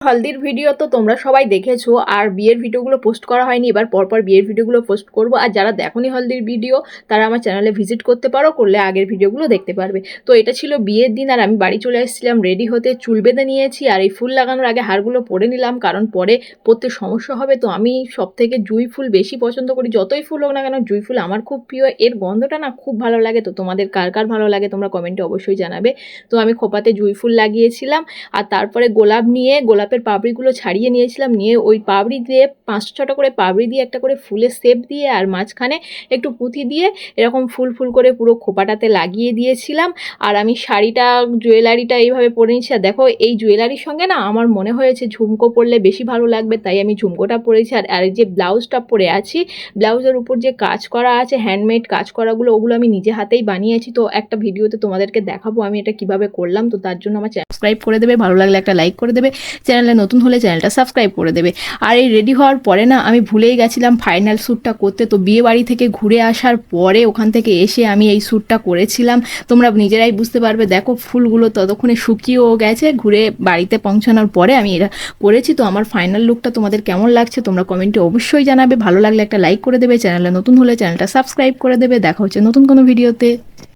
হলদির video তো তোমরা সবাই দেখেছো, আর বিয়ের ভিডিওগুলো পোস্ট করা হয়নি, এবার পরপর বিয়ের ভিডিওগুলো পোস্ট করব। আর যারা দেখোনি হলদির ভিডিও তারা আমার চ্যানেলে ভিজিট করতে পারো, করলে আগের ভিডিওগুলো দেখতে পারবে। তো এটা ছিল বিয়ের দিন, আর আমি বাড়ি চলে এসেছিলাম রেডি হতে, চুল বেঁধে নিয়েছি, আর এই ফুল লাগানোর আগে হারগুলো পরে নিলাম, কারণ পরে পরতে সমস্যা হবে। তো আমি সব থেকে জুঁই ফুল বেশি পছন্দ করি, যতই ফুল হোক না কেন জুঁই ফুল আমার খুব প্রিয়, এর গন্ধটা না খুব ভালো লাগে। তো তোমাদের কার কার ভালো লাগে তোমরা কমেন্টে অবশ্যই জানাবে। তো আমি খোপাতে জুঁই ফুল লাগিয়েছিলাম, আর তারপরে গোলাপ নিয়ে গোলাপের পাপড়িগুলো ছাড়িয়ে নিয়েছিলাম, নিয়ে ওই পাপড়ি দিয়ে 5-6টা করে পাপড়ি দিয়ে একটা করে ফুলের শেপ দিয়ে, আর মাঝখানে একটু পুঁথি দিয়ে এরকম ফুল ফুল করে পুরো খোপাটাতে লাগিয়ে দিয়েছিলাম। আর আমি শাড়িটা জুয়েলারিটা এইভাবে পরে নিচ্ছি। আর দেখো এই জুয়েলারির সঙ্গে না আমার মনে হয়েছে ঝুমকো পরলে বেশি ভালো লাগবে, তাই আমি ঝুমকোটা পরেছি। আর যে ব্লাউজটা পরে আছি, ব্লাউজের উপর যে কাজ করা আছে হ্যান্ডমেড কাজ করাগুলো, ওগুলো আমি নিজে হাতেই বানিয়েছি। তো একটা ভিডিওতে তোমাদেরকে দেখাবো আমি এটা কিভাবে করলাম। তো তার জন্য আমার সাবস্ক্রাইব করে দেবে, ভালো লাগলে একটা লাইক করে দেবে, চ্যানেলে নতুন হলে চ্যানেলটা সাবস্ক্রাইব করে দেবে। আর এই রেডি হওয়ার পরে না আমি ভুলেই গেছিলাম ফাইনাল শ্যুটটা করতে। তো বিয়ে বাড়ি থেকে ঘুরে আসার পরে ওখান থেকে এসে আমি এই শ্যুটটা করেছিলাম। তোমরা নিজেরাই বুঝতে পারবে, দেখো ফুলগুলো ততক্ষণে শুকিয়েও গেছে, ঘুরে বাড়িতে পৌঁছানোর পরে আমি এটা করেছি। তো আমার ফাইনাল লুকটা তোমাদের কেমন লাগছে তোমরা কমেন্টে অবশ্যই জানাবে, ভালো লাগলে একটা লাইক করে দেবে, চ্যানেলে নতুন হলে চ্যানেলটা সাবস্ক্রাইব করে দেবে। দেখা হচ্ছে নতুন কোনো ভিডিওতে।